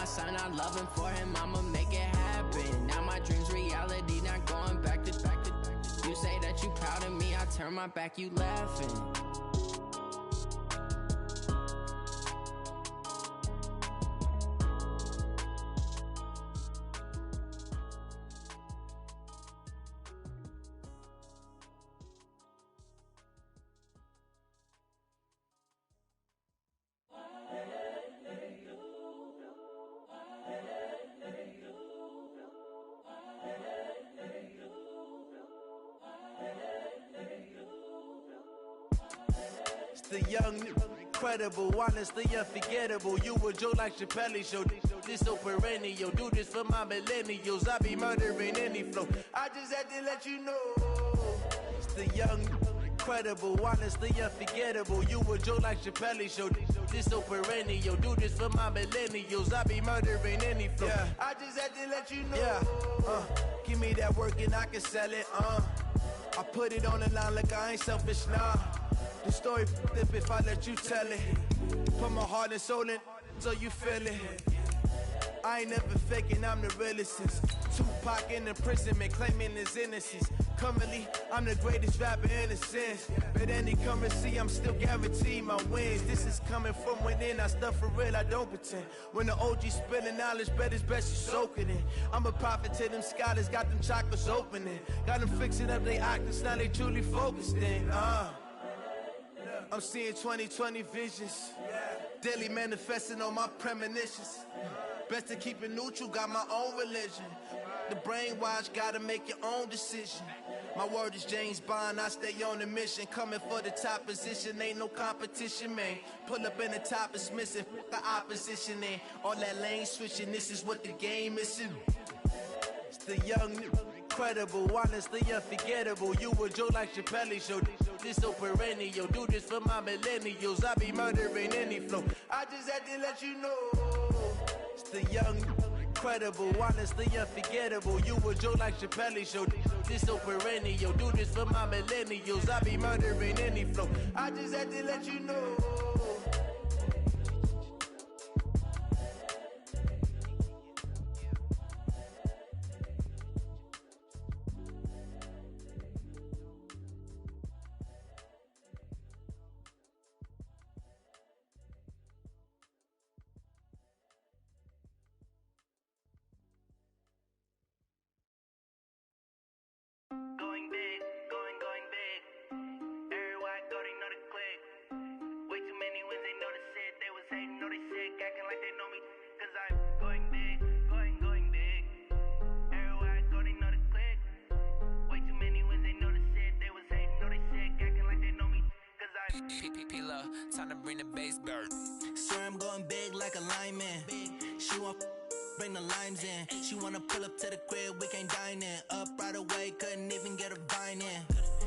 my son, I love him for him, I'ma make it happen. Now my dream's reality, not going back to. You say that you proud of me, I turn my back, you laughing. The young, incredible, honestly unforgettable. You a Joe like Chappelle show. This so perennial. Do this for my millennials. I be murdering any flow. I just had to let you know. It's the young, incredible, honestly unforgettable. You a Joe like Chappelle show. This so perennial. Do this for my millennials. I be murdering any flow. Yeah. I just had to let you know. Yeah. Give me that work and I can sell it. I put it on the line like I ain't selfish, nah. The story flip if I let you tell it. Put my heart and soul in so you feel it. I ain't never faking, I'm the realest since Tupac in imprisonment, claiming his innocence. Currently, I'm the greatest rapper in a sense. But any currency, I'm still guaranteed my wins. This is coming from within, I stuff for real, I don't pretend. When the OG spilling knowledge, bet it's best you soak it in. I'm a prophet to them scholars, got them chakras opening. Got them fixing up their octaves, now they truly focused in. I'm seeing 2020 visions, daily manifesting on my premonitions. Best to keep it neutral, got my own religion. The brainwash, gotta make your own decision. My word is James Bond, I stay on the mission. Coming for the top position, ain't no competition, man. Pull up in the top is missing, the opposition in. All that lane switching, this is what the game is. It's the young, incredible, honestly unforgettable. You a Joe like Chappelle show. This so perennial. Do this for my millennials. I be murdering any flow. I just had to let you know. It's the young, incredible, honestly unforgettable. You a Joe like Chappelle show. This so perennial. Do this for my millennials. I be murdering any flow. I just had to let you know. Going big, going big. Everywhere I go, they know the click. Way too many wins, they know the shit. They was hating, know they sick, acting like they know me. Cause I'm going big, going big. Everywhere I go, they know the click. Way too many wins, they know the shit. They was hating, know they sick, acting like they know me. Cause I'm P-P-P-Love, time to bring the bass bird. Swear I'm going big like a lineman. She want bring the limes in. She wanna pull up to the crib, we can't dine in. Up right away, couldn't even get a vine in.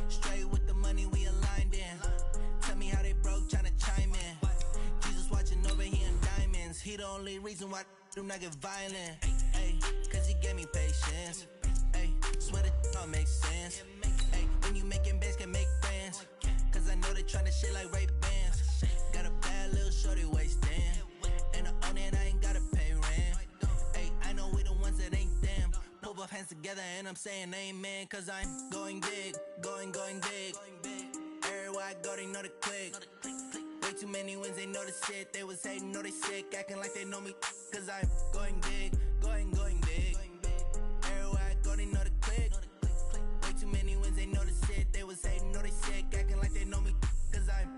Straight with the money, we aligned in. Tell me how they broke, tryna chime in. Jesus watching over here in diamonds. He the only reason why do not get violent. Ay, cause he gave me patience. Ay, swear that don't make sense. Ay, when you making bands, can make friends. Cause I know they tryna shit like Ray Bans. Got a bad little shorty wasting. And I own it, I ain't gotta pay rent. Ay, I know we the ones that ain't them. Pull both hands together and I'm saying amen. Cause I'm going big, going big. Everywhere I go, they know the click. Way too many wins, they know the shit. They was hating, know they sick, acting like they know me. Cause I'm going big, going big. Everywhere I go, they know the click. Way too many wins, they know the shit. They was hating, know they sick, acting like they know me. Cause I'm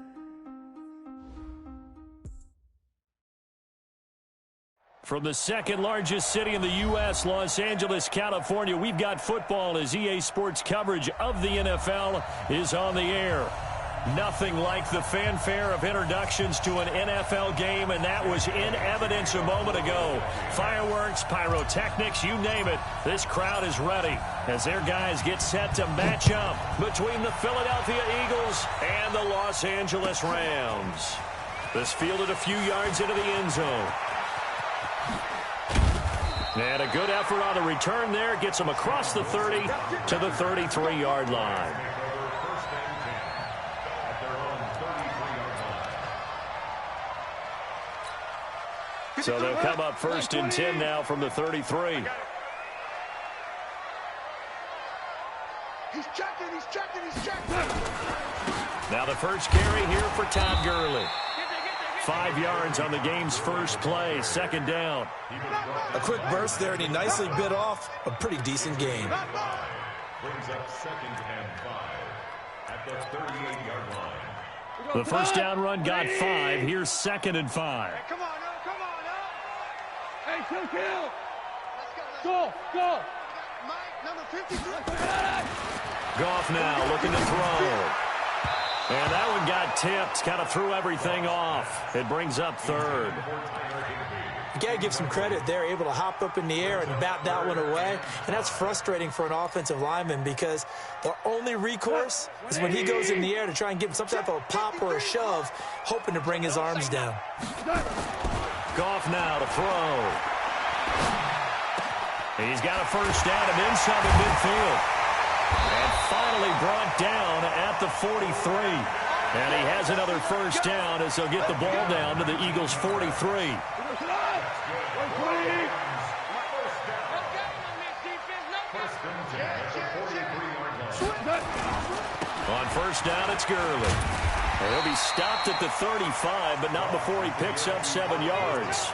From the second largest city in the U.S., Los Angeles, California, we've got football as EA Sports coverage of the NFL is on the air. Nothing like the fanfare of introductions to an NFL game, and that was in evidence a moment ago. Fireworks, pyrotechnics, you name it. This crowd is ready as their guys get set to match up between the Philadelphia Eagles and the Los Angeles Rams. This fielded a few yards into the end zone. And a good effort on the return there. Gets him across the 30 to the 33-yard line. So they'll come up first and 10 now from the 33. He's checking. Now the first carry here for Todd Gurley. 5 yards on the game's first play, second down. A quick burst there, and he nicely bit off a pretty decent gain. Brings up 2nd and 5 at the 38-yard line. The first down run got 5. Here's 2nd and 5. Hey, come on now. Hey, kill. Go. Mike, number 53. Goff now looking to throw. And that one got tipped, kind of threw everything off. It brings up 3rd. You got to give some credit. They're able to hop up in the air and bat that one away. And that's frustrating for an offensive lineman because their only recourse is when he goes in the air to try and give him some type of a pop or a shove, hoping to bring his arms down. Goff now to throw. He's got a first down and then some in midfield. And finally brought down at the 43. And he has another first down as they'll get the ball down to the Eagles' 43. On first down, it's Gurley. And he'll be stopped at the 35, but not before he picks up 7 yards.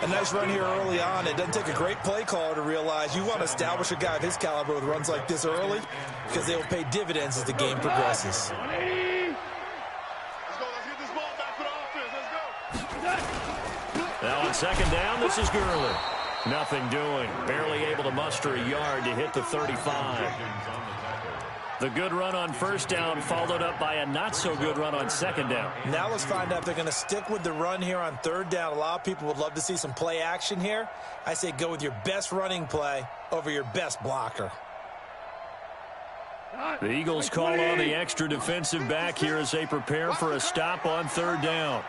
A nice run here early on. It doesn't take a great play caller to realize you want to establish a guy of his caliber with runs like this early because they will pay dividends as the game progresses. Let's get this ball back for the offense. Let's go. Now on second down, this is Gurley. Nothing doing. Barely able to muster a yard to hit the 35. The good run on first down followed up by a not-so-good run on second down. Now let's find out if they're going to stick with the run here on third down. A lot of people would love to see some play action here. I say go with your best running play over your best blocker. The Eagles call on the extra defensive back here as they prepare for a stop on third down.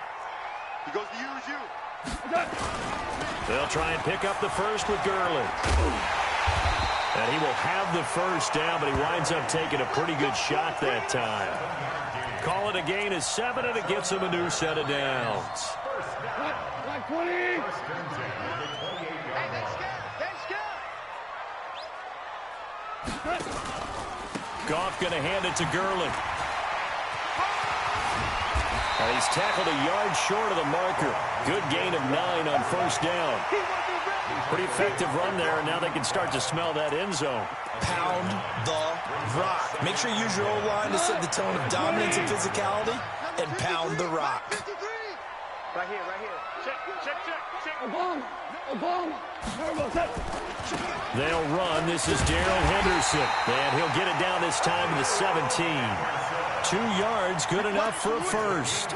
He goes to you. They'll try and pick up the first with Gurley. And he will have the first down, but he winds up taking a pretty good shot that time. Call it a gain of 7, and it gets him a new set of downs. Goff going to hand it to Gurley. And he's tackled a yard short of the marker. Good gain of 9 on first down. Pretty effective run there, and now they can start to smell that end zone. Pound the rock. Make sure you use your O-line to set the tone of dominance and physicality, and pound the rock. Right here. Check. They'll run. This is Darrell Henderson, and he'll get it down this time to the 17. 2 yards, good enough for a first.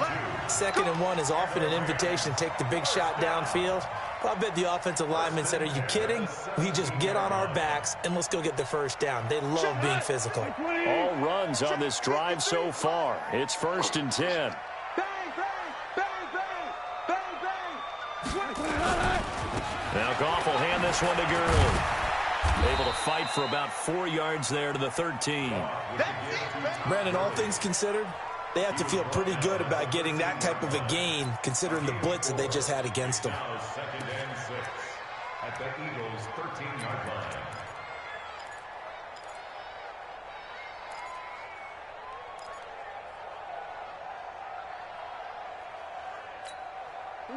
2nd and 1 is often an invitation to take the big shot downfield. Well, I bet the offensive lineman said, are you kidding? We just get on our backs and let's go get the first down. They love being physical. All runs on this drive so far. It's 1st and 10. Now Goff will hand this one to Gurley. Able to fight for about 4 yards there to the 13. Brandon, all things considered, they have to feel pretty good about getting that type of a gain, considering the blitz that they just had against them. 2nd and 6 at the Eagles' 13-yard line.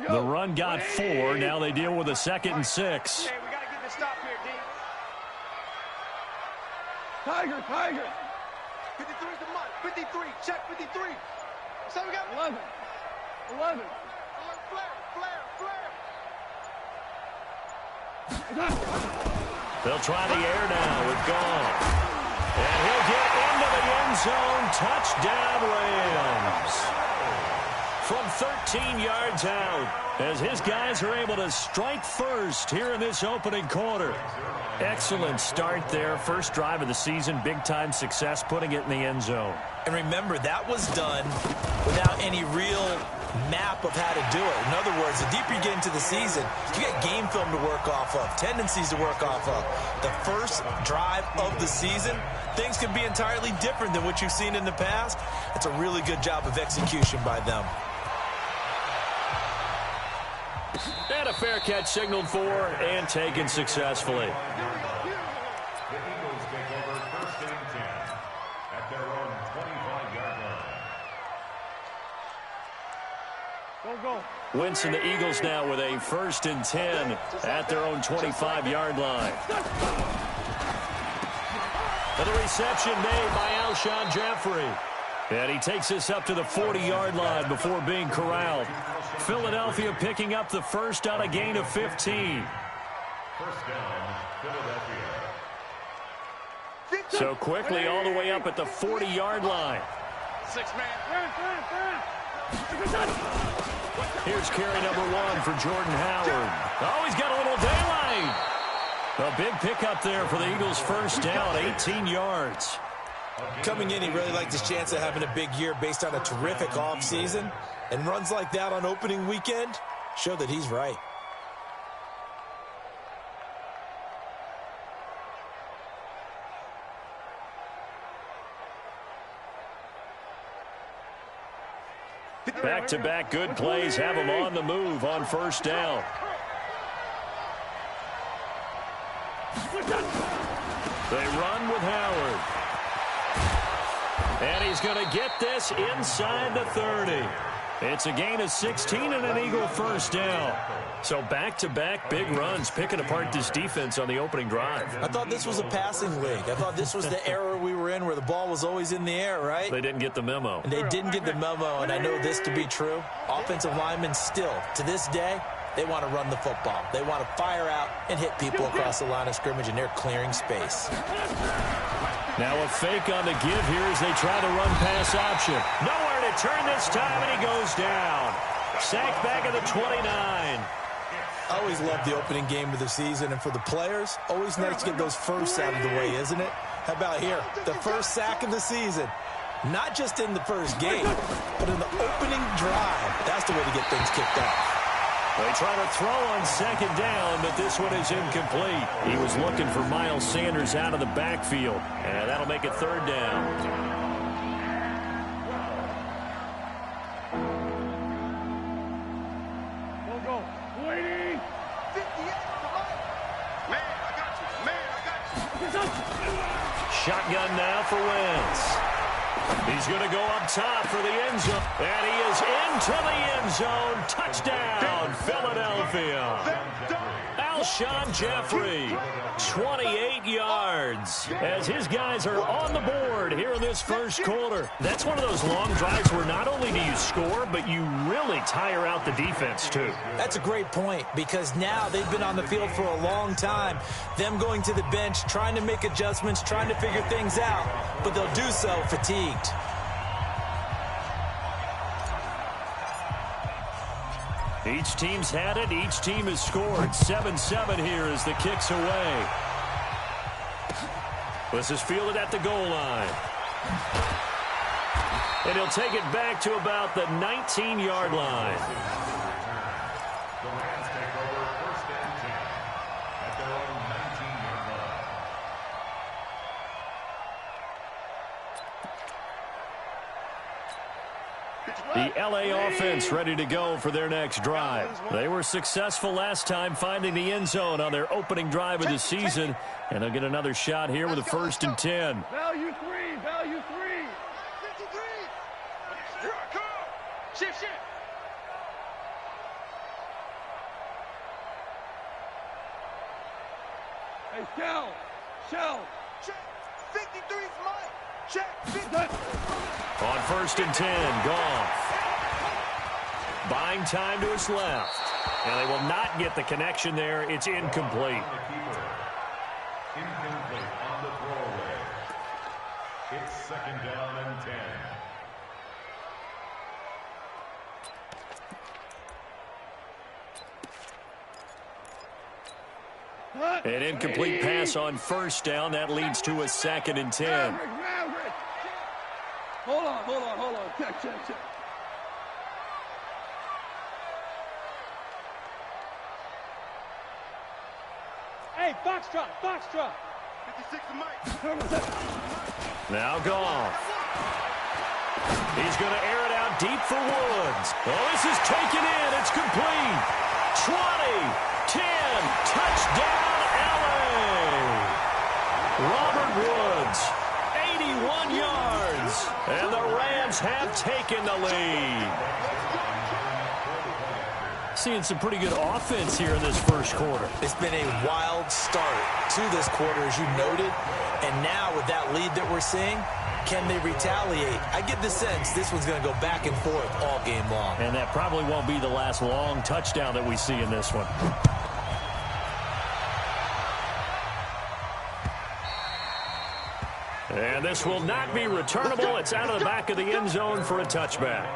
The run got 4. Now they deal with a 2nd and 6. Hey, we got to get the stop here, D. Tiger. 53 is the mark. 53. Check 53. So we got 11. Flare. They'll try the air now with Goff. And he'll get into the end zone. Touchdown, Rams. From 13 yards out, as his guys are able to strike first here in this opening quarter. Excellent start there. First drive of the season. Big-time success putting it in the end zone. And remember, that was done without any real map of how to do it. In other words, the deeper you get into the season, you get game film to work off of, tendencies to work off of. The first drive of the season, things can be entirely different than what you've seen in the past. It's a really good job of execution by them. And a fair catch signaled for and taken successfully. The Eagles take over first and 10 at their own 25-yard line. Go. Winston, the Eagles now with a first and 10 at their own 25-yard line. And the reception made by Alshon Jeffrey. And he takes us up to the 40-yard line before being corralled. Philadelphia picking up the first on a gain of 15. First down, Philadelphia. So quickly all the way up at the 40-yard line. 6-man. Here's carry number 1 for Jordan Howard. Oh, he's got a little daylight. A big pickup there for the Eagles' first down, 18 yards. Coming in, he really liked his chance of having a big year based on a terrific offseason. And runs like that on opening weekend show that he's right. Back-to-back good plays have him on the move on first down. They run with Howard. And he's going to get this inside the 30. It's a gain of 16 and an Eagle first down. So back-to-back big runs picking apart this defense on the opening drive. I thought this was a passing league. I thought this was the era we were in where the ball was always in the air, right? They didn't get the memo. And they didn't get the memo, and I know this to be true. Offensive linemen still, to this day, they want to run the football. They want to fire out and hit people across the line of scrimmage, and they're clearing space. Now a fake on the give here as they try the run-pass option. Nowhere to turn this time, and he goes down. Sacked back at the 29. I always love the opening game of the season, and for the players, always nice to get those firsts out of the way, isn't it? How about here? The first sack of the season. Not just in the first game, but in the opening drive. That's the way to get things kicked off. They try to throw on second down, but this one is incomplete. He was looking for Miles Sanders out of the backfield, and that'll make it third down. Go. Waiting. 58. Man, I got you. Shotgun now for Wentz. He's going to go up top for the end zone. And he is into the end zone. Touchdown, Philadelphia. Alshon Jeffrey, 28 yards, as his guys are on the board here in this first quarter. That's one of those long drives where not only do you score, but you really tire out the defense, too. That's a great point, because now they've been on the field for a long time. Them going to the bench, trying to make adjustments, trying to figure things out, but they'll do so fatigued. Each team's had it. Each team has scored. 7-7 here as the kick's away. This is fielded at the goal line. And he'll take it back to about the 19-yard line. The Rams take over first and 10 at their own 19-yard line. The L.A. offense ready to go for their next drive. They were successful last time finding the end zone on their opening drive of the season, and they'll get another shot here with a first and 10. Value 3. 53. Here I come. Shift. Hey, Shell. Check. 53's mine. Check. 50. On first and 10, Goff. Buying time to his left. And they will not get the connection there. It's incomplete. Incomplete on the throwaway. It's second down and 10. An incomplete pass on first down. That leads to a second and 10. Maverick. Hold on. Check. Hey, Foxtrot. 56 to Mike. Now Goff. He's going to air it out deep for Woods. Oh, this is taken in. It's complete. 20. And the Rams have taken the lead. Seeing some pretty good offense here in this first quarter. It's been a wild start to this quarter, as you noted. And now with that lead that we're seeing, can they retaliate? I get the sense this one's going to go back and forth all game long. And that probably won't be the last long touchdown that we see in this one. And this will not be returnable. It's out of the back of the end zone for a touchback.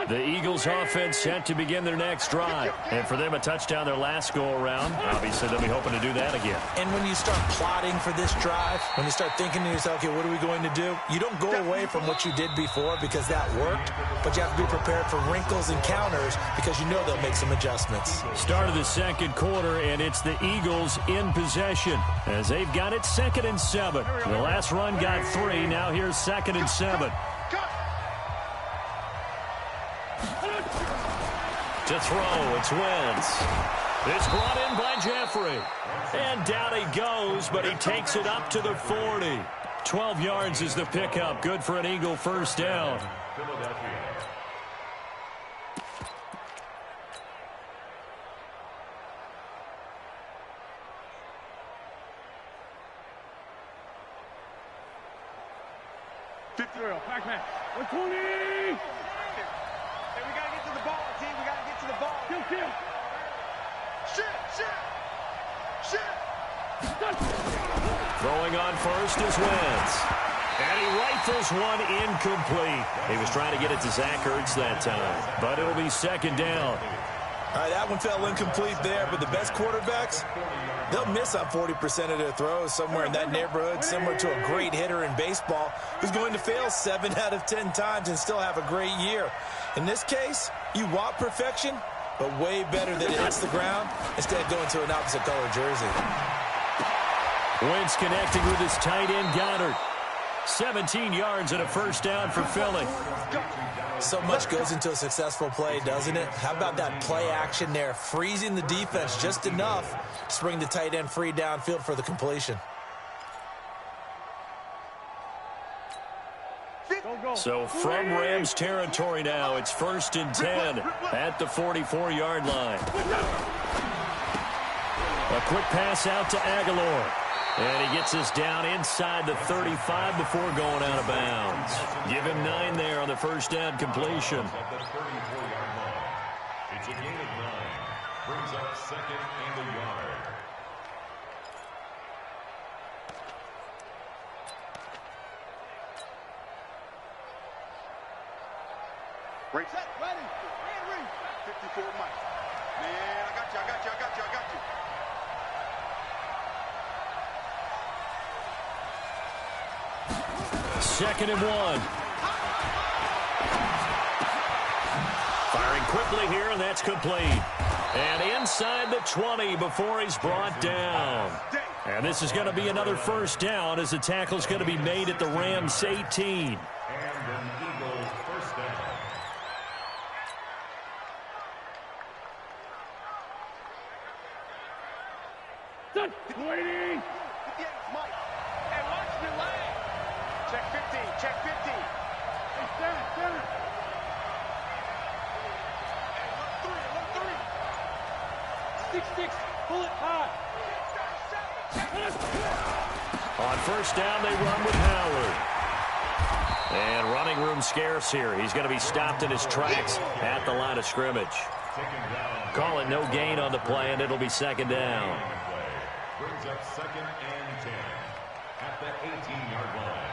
The Eagles offense set to begin their next drive. And for them, a touchdown their last go-around. Obviously, they'll be hoping to do that again. And when you start plotting for this drive, when you start thinking to yourself, okay, what are we going to do? You don't go away from what you did before because that worked, but you have to be prepared for wrinkles and counters because you know they'll make some adjustments. Start of the second quarter, and it's the Eagles in possession as they've got it 2nd and 7. The last run got 3. Now here's 2nd and 7. To throw, it's Wentz. It's brought in by Jeffrey. And down he goes, but he takes it up to the 40. 12 yards is the pickup. Good for an Eagle first down. Pac-Man. 120. We got to get to the ball, team. We got to get to the ball. Kill. Shit. Throwing on first is Wentz. And he rifles one incomplete. He was trying to get it to Zach Ertz that time. But it'll be 2nd down. All right, that one fell incomplete there, but the best quarterbacks, they'll miss on 40% of their throws somewhere in that neighborhood, similar to a great hitter in baseball who's going to fail 7 out of 10 times and still have a great year. In this case, you want perfection, but way better that it hits the ground instead of going to an opposite color jersey. Wentz connecting with his tight end Goddard. 17 yards and a first down for Philly. So much goes into a successful play, doesn't it? How about that play action there, freezing the defense just enough to bring the tight end free downfield for the completion. So from Rams territory now, it's 1st and 10 at the 44-yard line. A quick pass out to Aguilar. And he gets us down inside the 35 before going out of bounds. Give him 9 there on the first down completion. It's a gain of 9. Brings up 2nd and a yard. Break set, ready. 54 Mike. Man, I got you. 2nd and 1. Firing quickly here, and that's complete. And inside the 20 before he's brought down. And this is going to be another first down as the tackle's going to be made at the Rams 18. And an Eagles first down. Done. 20. 58 Mike. Hey, watch the leg. Check 15. Hey, stand. Hey, 6. Pull it high. On first down, they run with Howard. And running room scarce here. He's going to be stopped in his tracks at the line of scrimmage. Call it no gain on the play, and it'll be 2nd down. Brings up 2nd and 10 at the 18-yard line.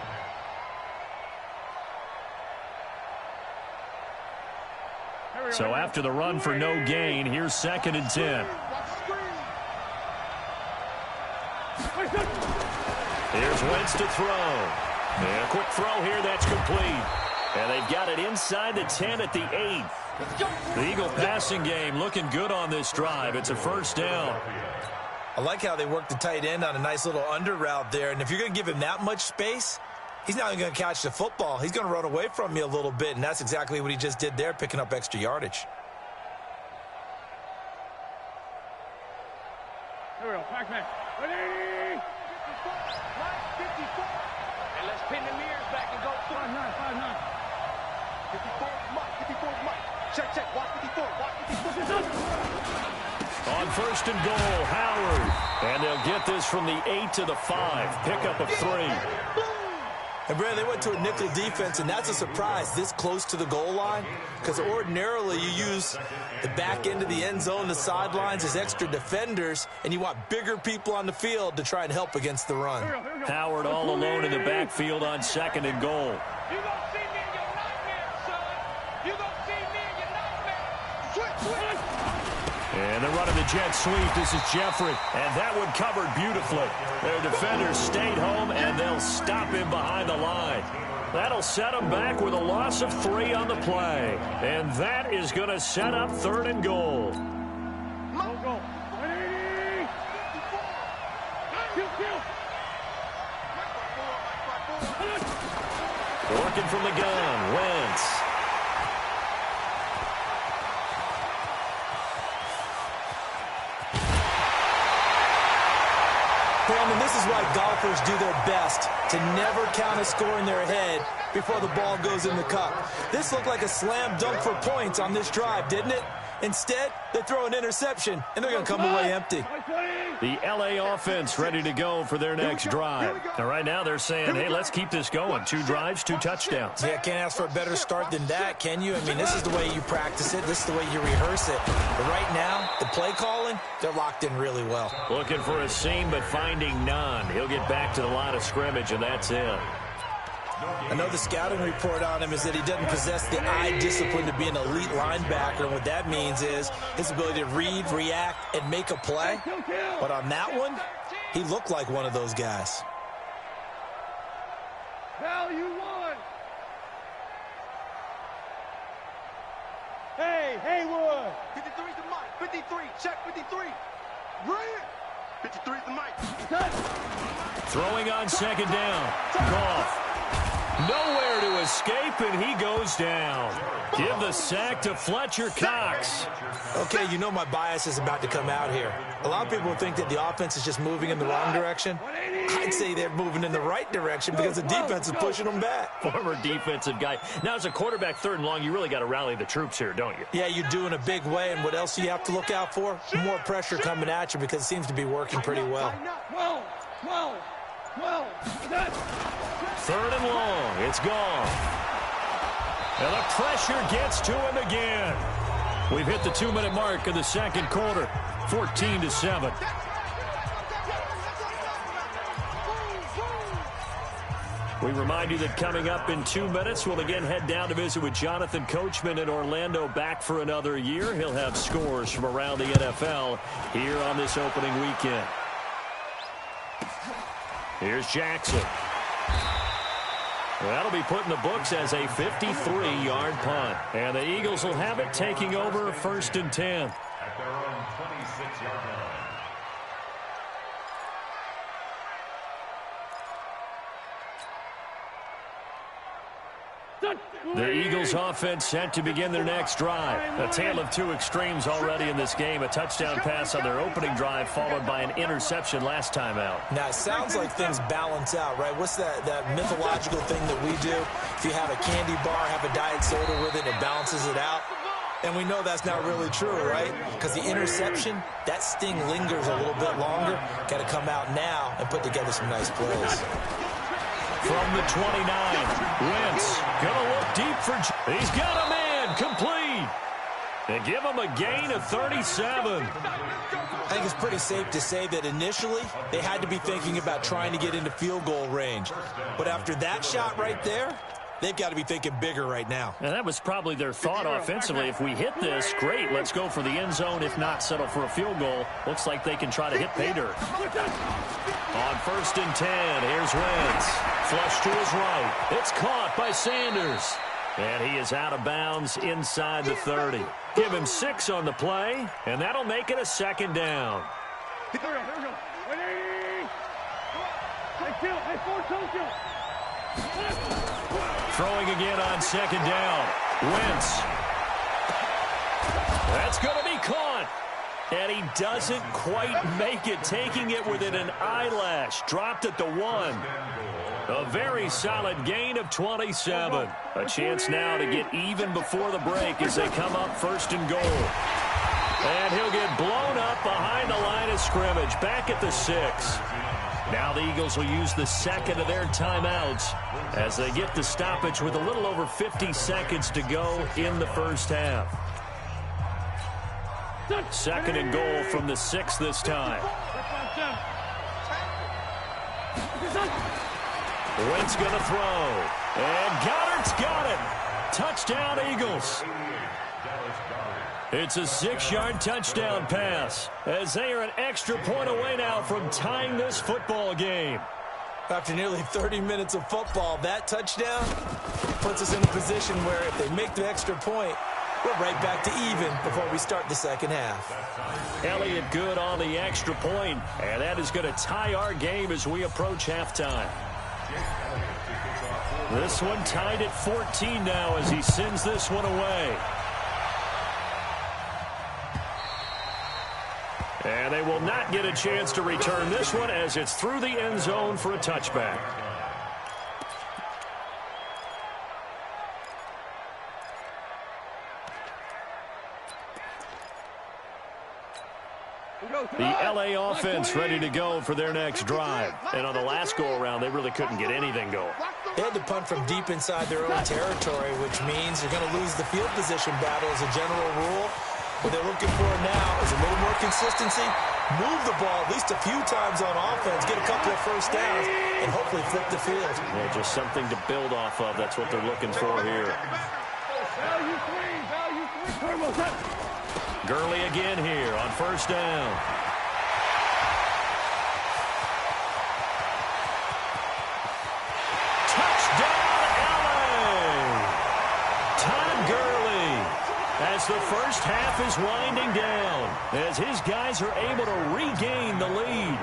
So after the run for no gain, here's 2nd and 10. Here's Wentz to throw. And a quick throw here, that's complete. And they've got it inside the 10 at the 8. The Eagle passing game looking good on this drive. It's a first down. I like how they work the tight end on a nice little under route there. And if you're going to give him that much space, he's not even going to catch the football. He's going to run away from you a little bit, and that's exactly what he just did there, picking up extra yardage. Here we go. Pac-Man. Ready? 54. And let's pin the mirrors back and go 5-9, 5-9. 54, Mike. 54, Mike. Check. Watch 54. Watch 54. On first and goal, Howard. And they'll get this from the 8 to the 5. Pickup of 3. And, Brad, they went to a nickel defense, and that's a surprise this close to the goal line, because ordinarily you use the back end of the end zone, the sidelines as extra defenders, and you want bigger people on the field to try and help against the run. Howard all alone in the backfield on second and goal. You gonna see me in your nightmare, son. You gonna see me in your nightmare. Switch. And they're running the jet sweep. This is Jeffrey. And that one covered beautifully. Their defenders stayed home, and they'll stop him behind the line. That'll set them back with a loss of 3 on the play. And that is going to set up third and goal. Go. Ready? Kill. Working from the gun, Wentz. Brandon, this is why golfers do their best to never count a score in their head before the ball goes in the cup. This looked like a slam dunk for points on this drive, didn't it? Instead, they throw an interception, and they're going to come away empty. The L.A. offense ready to go for their next drive. And right now they're saying, hey, let's keep this going. 2 drives, 2 touchdowns. Yeah, can't ask for a better start than that, can you? I mean, this is the way you practice it. This is the way you rehearse it. But right now, the play calling, they're locked in really well. Looking for a seam, but finding none. He'll get back to the line of scrimmage, and that's it. I know the scouting report on him is that he doesn't possess the eye discipline to be an elite linebacker, and what that means is his ability to read, react, and make a play. But on that one, he looked like one of those guys. Value 1. Hey, Haywood. 53's the mic. 53. Check 53. Grant. 53's the mic. Throwing on second down. Goff. Nowhere to escape, and he goes down. Give the sack to Fletcher Cox. Okay, you know my bias is about to come out here. A lot of people think that the offense is just moving in the wrong direction. I'd say they're moving in the right direction because the defense is pushing them back. Former defensive guy. Now, as a quarterback, 3rd and long, you really got to rally the troops here, don't you? Yeah, you do in a big way, and what else do you have to look out for? More pressure coming at you because it seems to be working pretty well. Well, 3rd and long. It's gone. And the pressure gets to him again. We've hit the 2-minute mark of the second quarter. 14-7. We remind you that coming up in 2 minutes, we'll again head down to visit with Jonathan Coachman in Orlando, back for another year. He'll have scores from around the NFL here on this opening weekend. Here's Jackson. That'll be put in the books as a 53-yard punt. And the Eagles will have it, taking over 1st and 10. At their own 26-yard line. The Eagles offense set to begin their next drive. A tale of 2 extremes already in this game. A touchdown pass on their opening drive, followed by an interception last time out. Now, it sounds like things balance out, right? What's that mythological thing that we do? If you have a candy bar, have a diet soda with it, it balances it out. And we know that's not really true, right? Because the interception, that sting lingers a little bit longer. Got to come out now and put together some nice plays. From the 29, Wentz gonna look deep for... He's got a man, complete. And give him a gain of 37. I think it's pretty safe to say that initially they had to be thinking about trying to get into field goal range. But after that shot right there, they've got to be thinking bigger right now. And that was probably their thought offensively. If we hit this, great, let's go for the end zone. If not, settle for a field goal. Looks like they can try to hit pay dirt. On 1st and 10, here's Wentz. Flush to his right. It's caught by Sanders. And he is out of bounds inside the 30. Give him 6 on the play, and that'll make it a 2nd down. Here we go. Ready? Hey, kill. Hey, 4-2 kill. Throwing again on second down. Wentz. That's going to be caught. And he doesn't quite make it, taking it within an eyelash. Dropped at the 1. A very solid gain of 27. A chance now to get even before the break as they come up 1st and goal. And he'll get blown up behind the line of scrimmage, back at the 6. Now the Eagles will use the second of their timeouts as they get the stoppage with a little over 50 seconds to go in the first half. 2nd and goal from the 6 this time. Wentz going to throw. And Goddard's got it. Touchdown, Eagles. It's a 6-yard touchdown pass as they are an extra point away now from tying this football game. After nearly 30 minutes of football, that touchdown puts us in a position where if they make the extra point, we're right back to even before we start the second half. Elliott good on the extra point, and that is going to tie our game as we approach halftime. This one tied at 14 now as he sends this one away. And they will not get a chance to return this one as it's through the end zone for a touchback. The LA offense ready to go for their next drive. And on the last go-around, they really couldn't get anything going. They had to punt from deep inside their own territory, which means they're going to lose the field position battle as a general rule. What they're looking for now is a little more consistency, move the ball at least a few times on offense, get a couple of first downs, and hopefully flip the field. Yeah, just something to build off of. That's what they're looking for here. Gurley again here on 1st down. Touchdown, LA! Todd Gurley, as the first half is winding down, as his guys are able to regain the lead.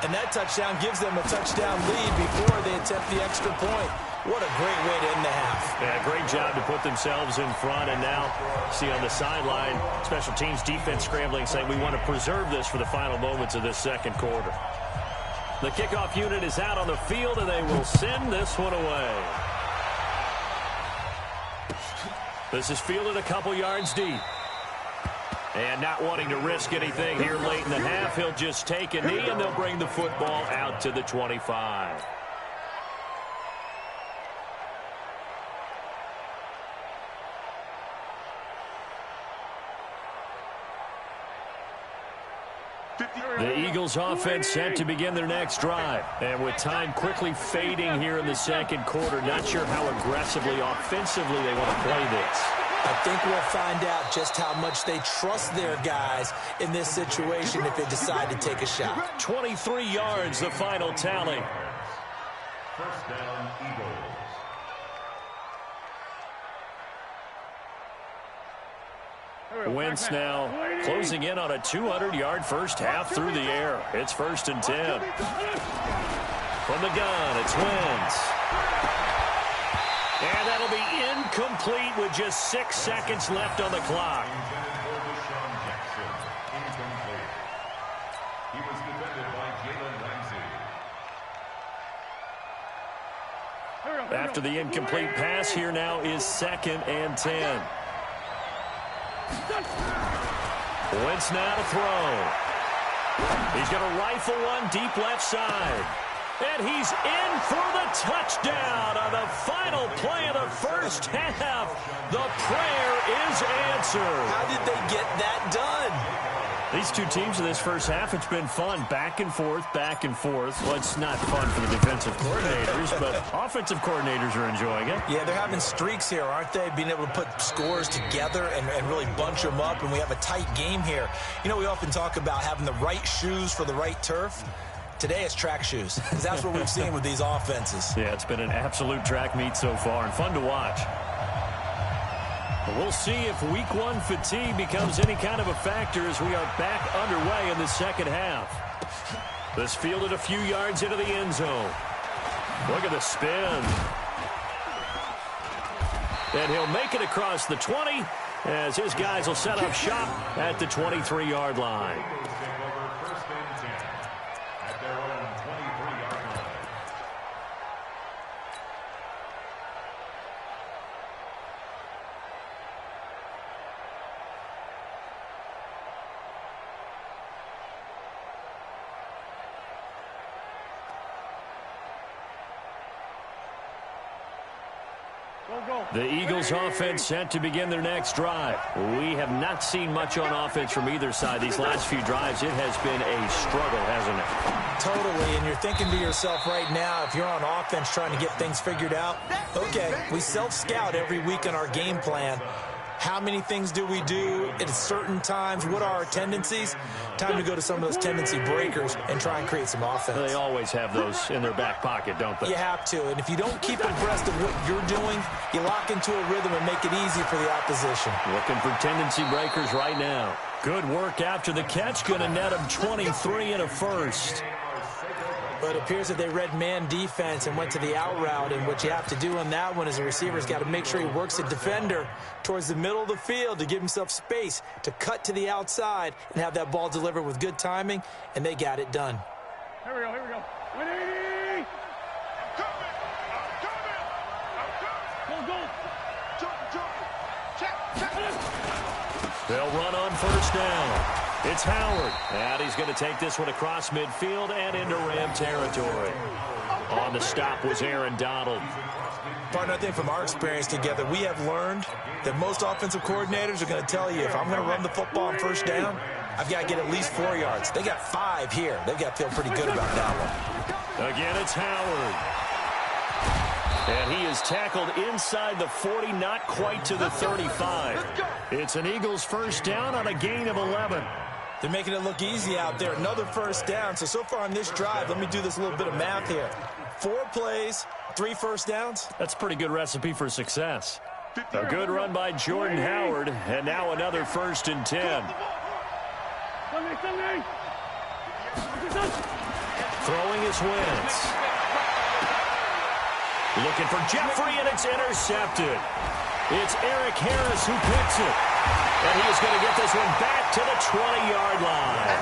And that touchdown gives them a touchdown lead before they attempt the extra point. What a great way to end the half. Yeah, great job to put themselves in front. And now, see on the sideline, special teams defense scrambling, saying we want to preserve this for the final moments of this second quarter. The kickoff unit is out on the field, and they will send this one away. This is fielded a couple yards deep. And not wanting to risk anything here late in the half, he'll just take a knee, and they'll bring the football out to the 25. The Eagles offense set to begin their next drive. And with time quickly fading here in the second quarter, not sure how aggressively, offensively they want to play this. I think we'll find out just how much they trust their guys in this situation if they decide to take a shot. 23 yards, the final tally. 1st down, Eagles. Wentz now closing in on a 200-yard first half through the air. It's 1st and 10. From the gun, it's Wentz. And that'll be incomplete with just 6 seconds left on the clock. He was defended by Jalen Ramsey. After the incomplete pass, here now is 2nd and 10. Wentz now to throw. He's going to rifle one deep left side. And he's in for the touchdown on the final play of the first half. The prayer is answered. How did they get that done? These two teams in this first half, it's been fun. Back and forth, back and forth. Well, it's not fun for the defensive coordinators, but offensive coordinators are enjoying it. Yeah, they're having streaks here, aren't they? Being able to put scores together and really bunch them up, and we have a tight game here. You know, we often talk about having the right shoes for the right turf. Today it's track shoes, because that's what we've seen with these offenses. Yeah, it's been an absolute track meet so far, and fun to watch. But we'll see if week 1 fatigue becomes any kind of a factor as we are back underway in the second half. This fielded a few yards into the end zone. Look at the spin. And he'll make it across the 20 as his guys will set up shop at the 23-yard line. First and 10 at their own 23-yard line. The Eagles offense set to begin their next drive. We have not seen much on offense from either side. These last few drives, it has been a struggle, hasn't it? Totally, and you're thinking to yourself right now, if you're on offense trying to get things figured out, okay, we self-scout every week in our game plan. How many things do we do at certain times? What are our tendencies? Time to go to some of those tendency breakers and try and create some offense. They always have those in their back pocket, don't they? You have to, and if you don't keep abreast of what you're doing, you lock into a rhythm and make it easy for the opposition. Looking for tendency breakers right now. Good work after the catch. Going to net him 23 and a first. But it appears that they read man defense and went to the out route, and what you have to do on that one is the receiver's got to make sure he works the defender towards the middle of the field to give himself space to cut to the outside and have that ball delivered with good timing, and they got it done. Here we go, here we go. 180! They'll run on first down. It's Howard, and he's going to take this one across midfield and into Ram territory. On the stop was Aaron Donald. Partner, I think from our experience together, we have learned that most offensive coordinators are going to tell you, if I'm going to run the football on first down, I've got to get at least 4 yards. They got 5 here. They've got to feel pretty good about that one. Again, it's Howard. And he is tackled inside the 40, not quite to the 35. It's an Eagles first down on a gain of 11. They're making it look easy out there. Another first down. So far on this drive, let me do this little bit of math here. 4 plays, 3 first downs. That's a pretty good recipe for success. A good run by Jordan Howard, and now another first and 10. Throwing is Wentz. Looking for Jeffrey, and it's intercepted. It's Eric Harris who picks it. And he is going to get this one back to the 20-yard line.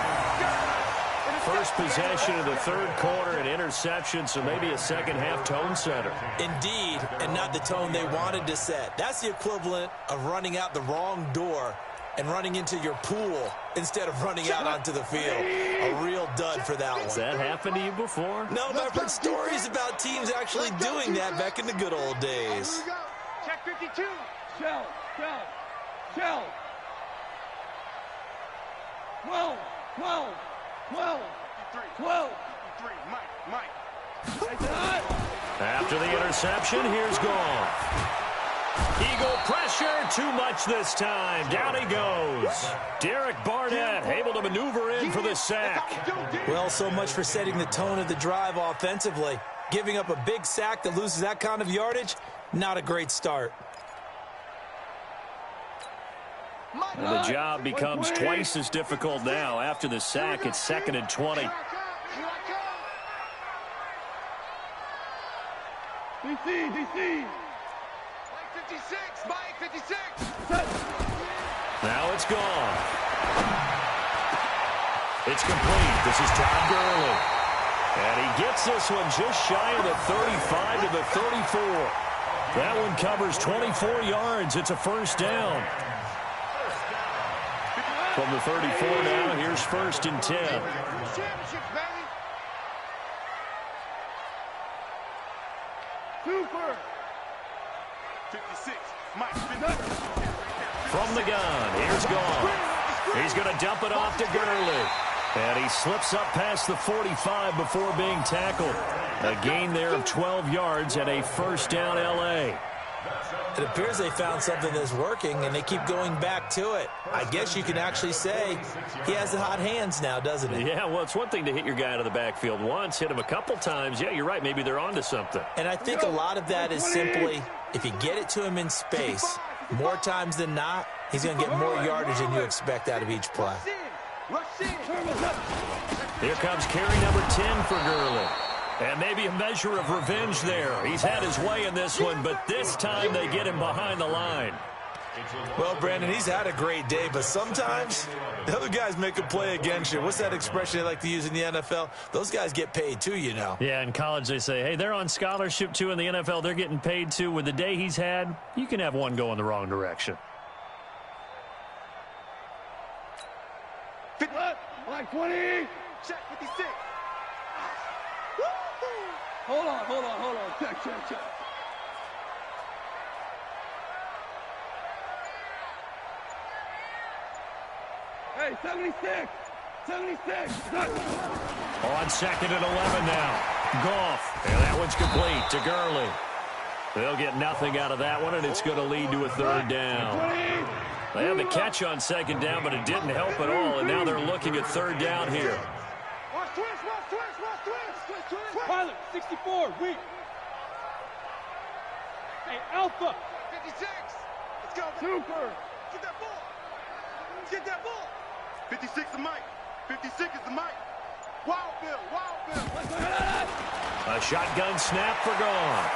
First possession of the third quarter, an interception, so maybe a second-half tone setter. Indeed, and not the tone they wanted to set. That's the equivalent of running out the wrong door and running into your pool instead of running out onto the field. A real dud for that one. Has that happened to you before? No, but I've heard stories about teams actually doing that back in the good old days. Check 52. Shell. 12. Mike. After the interception, here's Goff. Eagle pressure, too much this time. Down he goes. Derek Barnett able to maneuver in for the sack. Well, so much for setting the tone of the drive offensively. Giving up a big sack that loses that kind of yardage, not a great start. And the job becomes twice as difficult now. After the sack, it's 2nd and 20. DC. Mike 56. Now it's gone. It's complete. This is Todd Gurley. And he gets this one just shy of the 35 to the 34. That one covers 24 yards. It's a first down. From the 34 now, here's 1st and 10. Super. 56. Mike. From the gun, here's Goff. He's going to dump it off to Gurley. And he slips up past the 45 before being tackled. A gain there of 12 yards and a first down L.A. It appears they found something that's working, and they keep going back to it. I guess you can actually say he has the hot hands now, doesn't he? Yeah, well, it's one thing to hit your guy out of the backfield once, hit him a couple times. Yeah, you're right. Maybe they're onto something. And I think a lot of that is simply, if you get it to him in space, more times than not, he's going to get more yardage than you expect out of each play. Here comes carry number 10 for Gurley. And maybe a measure of revenge there. He's had his way in this one, but this time they get him behind the line. Well, Brandon, he's had a great day, but sometimes the other guys make a play against you. What's that expression they like to use in the NFL? Those guys get paid too, you know. Yeah, in college they say, hey, they're on scholarship too. In the NFL, they're getting paid too. With the day he's had, you can have one go in the wrong direction. Like 20. Check 56. Hold on. Check. Hey, 76. On 2nd and 11 now. Goff. And that one's complete to Gurley. They'll get nothing out of that one, and it's going to lead to a 3rd down. They had the catch on 2nd down, but it didn't help at all, and now they're looking at 3rd down here. Watch twist. Pilot, 64, weak. Hey, Alpha. 56. Let's go. Super. Get that ball. 56 is Mike. 56 is the Mike. Wild Bill. A shotgun snap for Goff.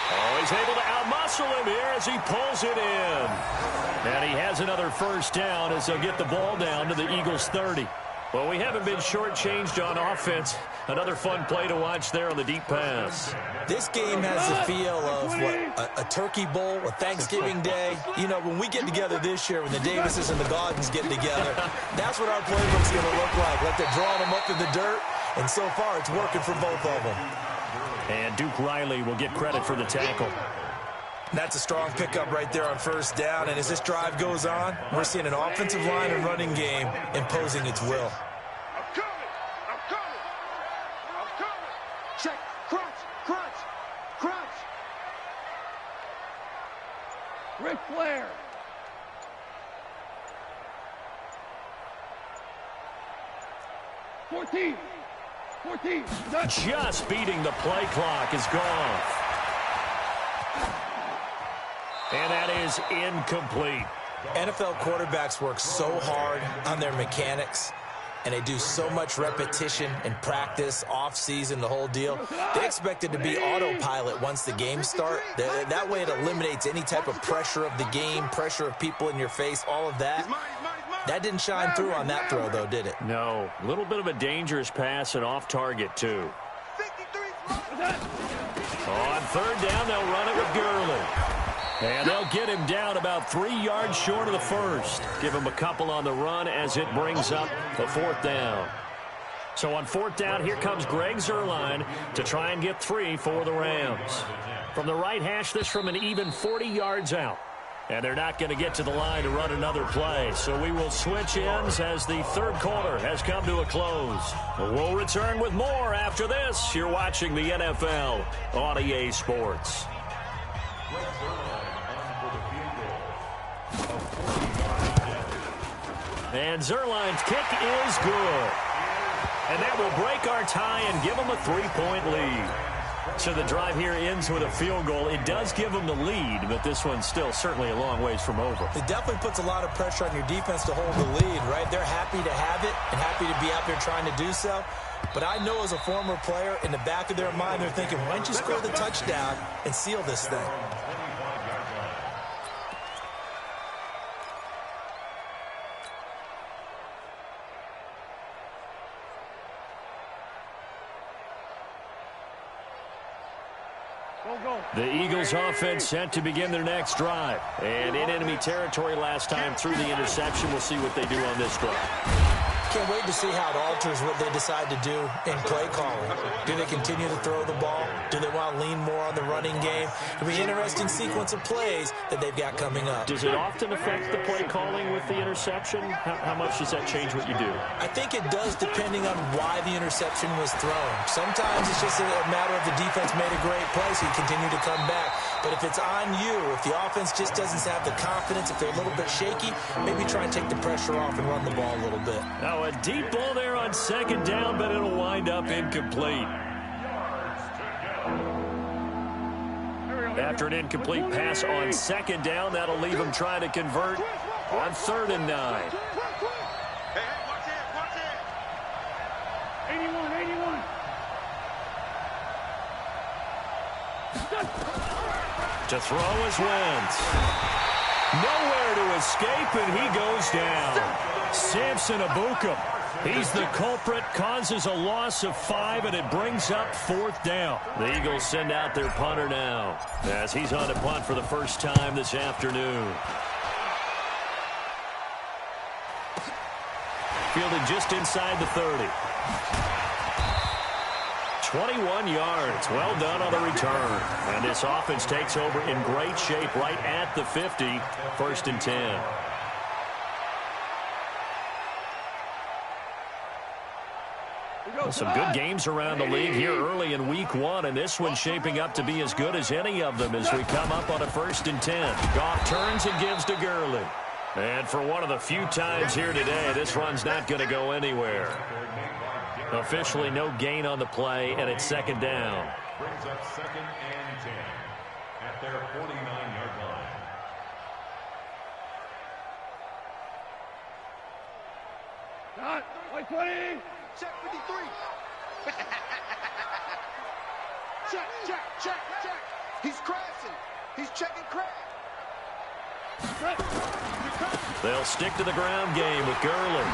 Oh, he's able to outmuscle him here as he pulls it in. And he has another 1st down as they'll get the ball down to the Eagles' 30. Well, we haven't been shortchanged on offense. Another fun play to watch there on the deep pass. This game has the feel of, a turkey bowl, a Thanksgiving day. You know, when we get together this year, when the Davises and the Gaudens get together, that's what our playbook's going to look like they're drawing them up in the dirt. And so far, it's working for both of them. And Duke Riley will get credit for the tackle. That's a strong pickup right there on 1st down. And as this drive goes on, we're seeing an offensive line and running game imposing its will. I'm coming. Check. Crunch. Ric Flair. 14. Just beating the play clock is gone. And that is incomplete. NFL quarterbacks work so hard on their mechanics, and they do so much repetition and practice, off-season, the whole deal. They expect it to be autopilot once the games start. That way it eliminates any type of pressure of the game, pressure of people in your face, all of that. That didn't shine through on that throw, though, did it? No. A little bit of a dangerous pass and off target, too. On 3rd down, they'll run it with Gurley. And they'll get him down about 3 yards short of the 1st. Give him a couple on the run as it brings up the 4th down. So on 4th down, here comes Greg Zuerlein to try and get 3 for the Rams. From the right hash, this from an even 40 yards out. And they're not going to get to the line to run another play. So we will switch ends as the 3rd quarter has come to a close. We'll return with more after this. You're watching the NFL on EA Sports. And Zuerlein's kick is good. And that will break our tie and give them a 3-point lead. So the drive here ends with a field goal. It does give them the lead, but this one's still certainly a long ways from over. It definitely puts a lot of pressure on your defense to hold the lead, right? They're happy to have it and happy to be out there trying to do so. But I know as a former player, in the back of their mind, they're thinking, why don't you score the touchdown and seal this thing? The Eagles offense set to begin their next drive. And in enemy territory last time through the interception. We'll see what they do on this drive. Can't wait to see how it alters what they decide to do in play calling. Do they continue to throw the ball? Do they want to lean more on the running game? It'll be an interesting sequence of plays that they've got coming up. Does it often affect the play calling with the interception? How much does that change what you do? I think it does depending on why the interception was thrown. Sometimes it's just a matter of the defense made a great play, so you continue to come back. But if it's on you, if the offense just doesn't have the confidence, if they're a little bit shaky, maybe try and take the pressure off and run the ball a little bit. Now a deep ball there on 2nd down, but it'll wind up incomplete. After an incomplete pass on 2nd down, that'll leave him trying to convert on 3rd and 9. Hey, watch it. To throw is Wentz. Nowhere to escape, and he goes down. Samson Ebukam. He's the culprit, causes a loss of 5, and it brings up 4th down. The Eagles send out their punter now, as he's on to punt for the first time this afternoon. Fielded just inside the 30. 21 yards. Well done on the return. And this offense takes over in great shape right at the 50. 1st and 10. Well, some good games around the league here early in week 1, and this one's shaping up to be as good as any of them as we come up on a 1st and 10. Goff turns and gives to Gurley. And for one of the few times here today, this run's not going to go anywhere. Officially no gain on the play, and it's 2nd down. Brings up 2nd and 10 at their 49-yard line. Got 20. Check 53. check. He's crashing. He's checking crash. They'll stick to the ground game with Gurley.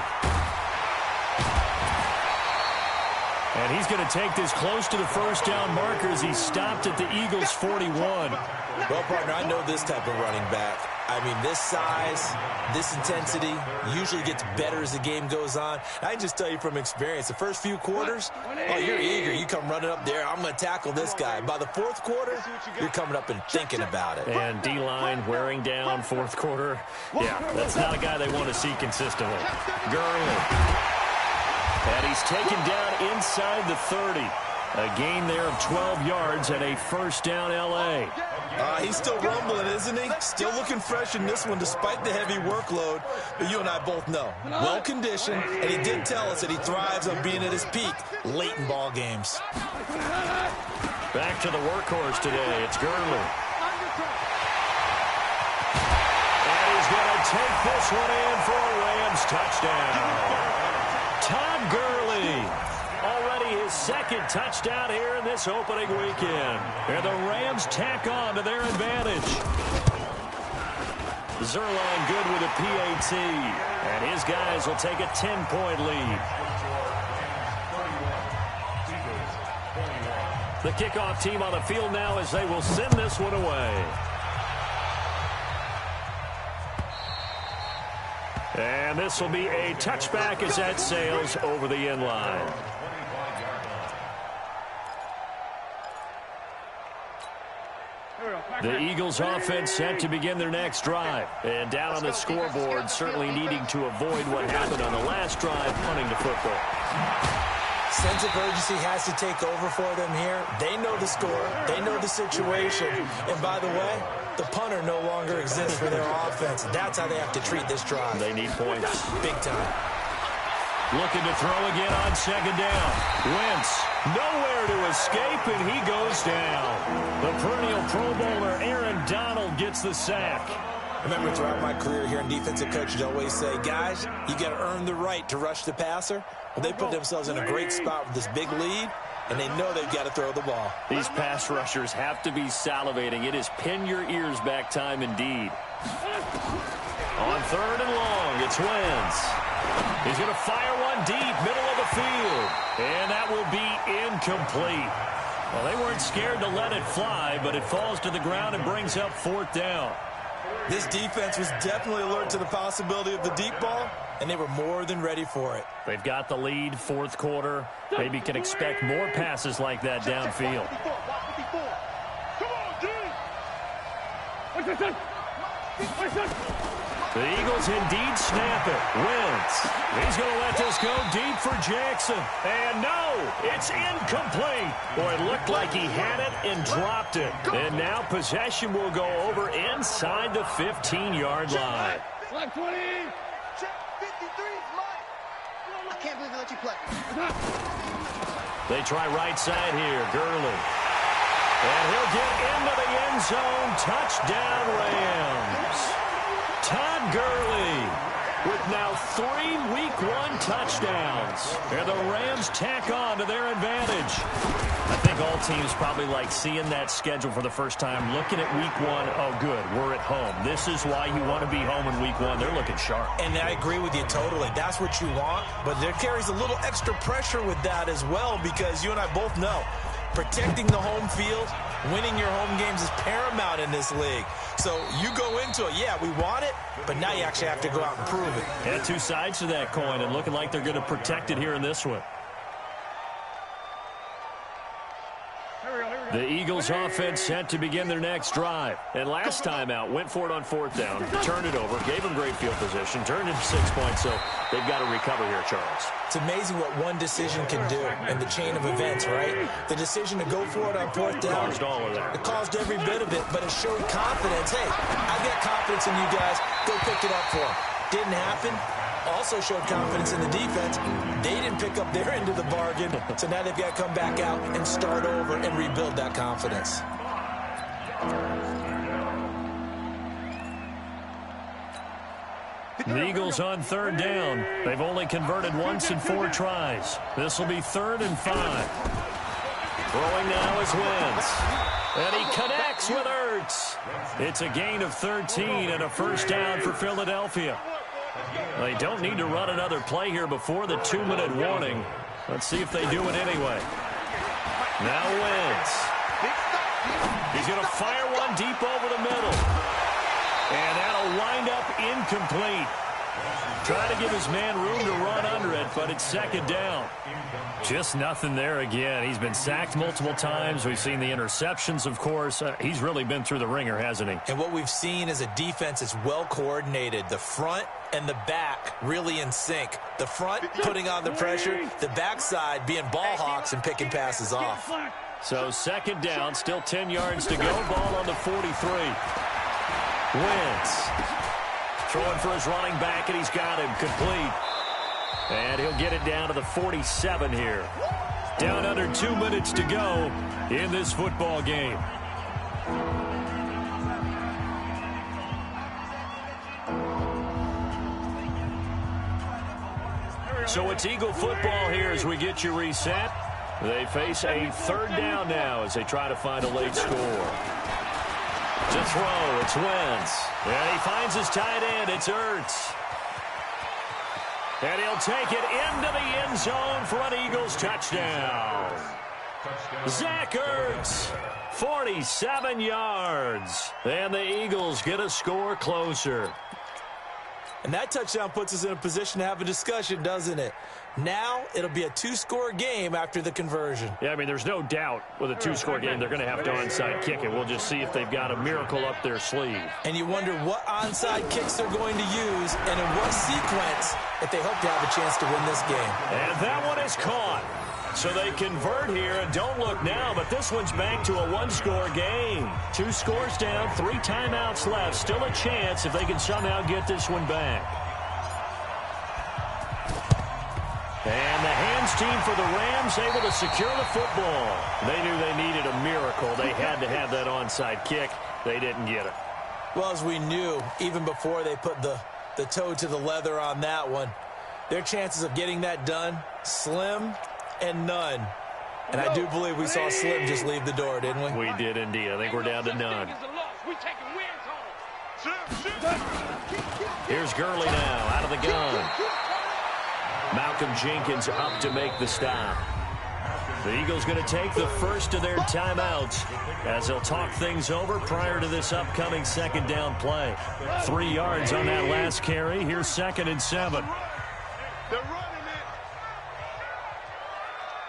And he's going to take this close to the 1st down marker as he stopped at the Eagles' 41. Well, partner, I know this type of running back. I mean, this size, this intensity usually gets better as the game goes on. I can just tell you from experience, the first few quarters, oh, you're eager. You come running up there, I'm going to tackle this guy. By the 4th quarter, you're coming up and thinking about it. And D-line wearing down 4th quarter. Yeah, that's not a guy they want to see consistently. Gurley. And he's taken down inside the 30. A gain there of 12 yards and a 1st down L.A. He's still rumbling, isn't he? Still looking fresh in this one despite the heavy workload. But you and I both know, well-conditioned, and he did tell us that he thrives on being at his peak late in ball games. Back to the workhorse today. It's Gurley. And he's going to take this one in for a Rams touchdown. Todd Gurley, already his 2nd touchdown here in this opening weekend. And the Rams tack on to their advantage. Zerline good with a PAT. And his guys will take a 10-point lead. The kickoff team on the field now as they will send this one away. And this will be a touchback as that sails over the end line. The Eagles offense set to begin their next drive. And down on the scoreboard, certainly needing to avoid what happened on the last drive, punting the football. Sense of urgency has to take over for them here. They know the score. They know the situation. And by the way, the punter no longer exists for their offense. That's how they have to treat this drive. They need points. Big time. Looking to throw again on 2nd down. Wentz, nowhere to escape, and he goes down. The perennial Pro Bowler Aaron Donald gets the sack. Remember, throughout my career here in defensive coaches always say, guys, you got to earn the right to rush the passer. Well, they put themselves in a great spot with this big lead, and they know they've got to throw the ball. These pass rushers have to be salivating. It is pin your ears back time indeed. On 3rd and long, it's Wentz. He's going to fire one deep, middle of the field. And that will be incomplete. Well, they weren't scared to let it fly, but it falls to the ground and brings up 4th down. This defense was definitely alert to the possibility of the deep ball, and they were more than ready for it. They've got the lead, 4th quarter. Maybe can expect more passes like that downfield. The Eagles indeed snap it. Wentz. He's going to let this go deep for Jackson. And no, it's incomplete. Boy, it looked like he had it and dropped it. And now possession will go over inside the 15-yard line. Black 20. Check 53's mine. I can't believe they let you play. They try right side here. Gurley. And he'll get into the end zone. Touchdown, Rams. Todd Gurley with now 3 Week 1 touchdowns. And the Rams tack on to their advantage. I think all teams probably like seeing that schedule for the first time, looking at Week 1. Oh, good, we're at home. This is why you want to be home in Week 1. They're looking sharp. And I agree with you totally. That's what you want. But there carries a little extra pressure with that as well, because you and I both know protecting the home field, winning your home games is paramount in this league. So you go into it, yeah, we want it, but now you actually have to go out and prove it. Yeah, two sides to that coin, and looking like they're going to protect it here in this one. The Eagles offense set to begin their next drive. And last time out, went for it on 4th down, turned it over, gave them great field position, turned into 6 points, so they've got to recover here, Charles. It's amazing what one decision can do in the chain of events, right? The decision to go for it on 4th down. Caused all of that. It caused every bit of it, but it showed confidence. Hey, I've got confidence in you guys. Go pick it up for them. Didn't happen. Also showed confidence in the defense. They didn't pick up their end of the bargain, so now they've got to come back out and start over and rebuild that confidence. The Eagles on 3rd down. They've only converted once in 4 tries. This will be 3rd and 5. Throwing now is Wentz. And he connects with Ertz. It's a gain of 13 and a first down for Philadelphia. They don't need to run another play here before the 2-minute warning. Let's see if they do it anyway. Now Wentz. He's going to fire one deep over the middle. And that'll wind up incomplete. Trying to give his man room to run under it, but it's 2nd down. Just nothing there again. He's been sacked multiple times. We've seen the interceptions, of course. He's really been through the ringer, hasn't he? And what we've seen is a defense that's well coordinated. The front and the back really in sync. The front putting on the pressure, the backside being ball hawks and picking passes off. So 2nd down, still 10 yards to go. Ball on the 43. Wentz throwing for his running back, and he's got him complete. And he'll get it down to the 47 here. Down under 2 minutes to go in this football game. So it's Eagle football here as we get you reset. They face a 3rd down now as they try to find a late score. To throw, it's Wentz. And he finds his tight end, it's Ertz. And he'll take it into the end zone for an Eagles touchdown. Zach Ertz, 47 yards. And the Eagles get a score closer. And that touchdown puts us in a position to have a discussion, doesn't it? Now it'll be a 2-score game after the conversion. Yeah, I mean, there's no doubt with a 2-score game they're going to have to onside kick it. We'll just see if they've got a miracle up their sleeve. And you wonder what onside kicks they're going to use and in what sequence if they hope to have a chance to win this game. And that one is caught. So they convert here, and don't look now, but this one's back to a 1-score game. 2 scores down, 3 timeouts left. Still a chance if they can somehow get this one back. And the hands team for the Rams able to secure the football. They knew they needed a miracle. They had to have that onside kick. They didn't get it. Well, as we knew, even before they put the toe to the leather on that one, their chances of getting that done, slim and none. And I do believe we saw Slim just leave the door, didn't we? We did indeed. I think we're down to none. Here's Gurley now out of the gun. Malcolm Jenkins up to make the stop. The Eagles going to take the first of their timeouts as they'll talk things over prior to this upcoming 2nd down play. 3 yards on that last carry. Here's 2nd and 7. They're running it.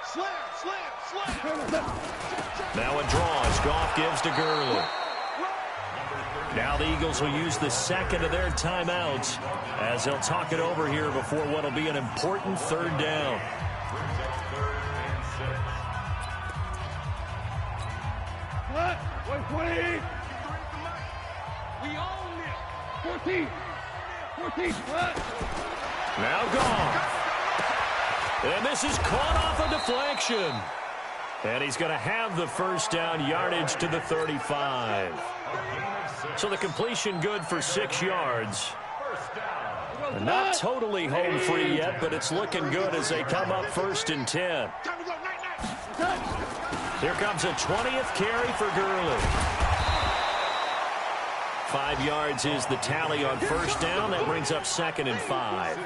Slam. Now a draw as Goff gives to Gurley. Now the Eagles will use the 2nd of their timeouts as they'll talk it over here before what will be an important 3rd down. What? 20. We own it. 14. What? Now Goff. And this is caught off a deflection. And he's going to have the first down, yardage to the 35. So the completion good for 6 yards. Not totally home free yet, but it's looking good as they come up 1st and 10. Here comes a 20th carry for Gurley. 5 yards is the tally on 1st down. That brings up 2nd and 5.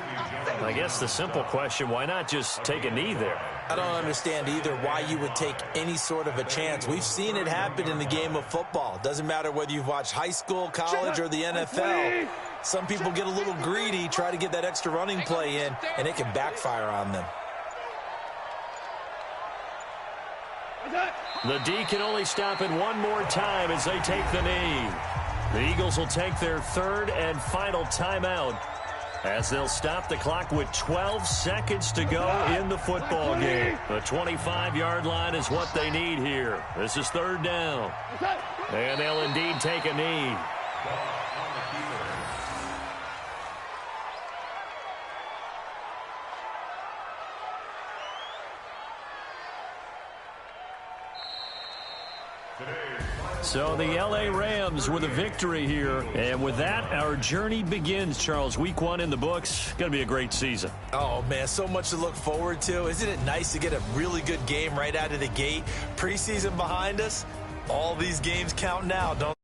I guess the simple question, why not just take a knee there? I don't understand either why you would take any sort of a chance. We've seen it happen in the game of football. Doesn't matter whether you've watched high school, college, or the NFL. Some people get a little greedy, try to get that extra running play in, and it can backfire on them. The D can only stop it one more time as they take the knee. The Eagles will take their 3rd and final timeout as they'll stop the clock with 12 seconds to go in the football game. The 25-yard line is what they need here. This is 3rd down. And they'll indeed take a knee. So the L.A. Rams with a victory here. And with that, our journey begins, Charles. Week 1 in the books. Going to be a great season. Oh, man, so much to look forward to. Isn't it nice to get a really good game right out of the gate? Preseason behind us. All these games count now, don't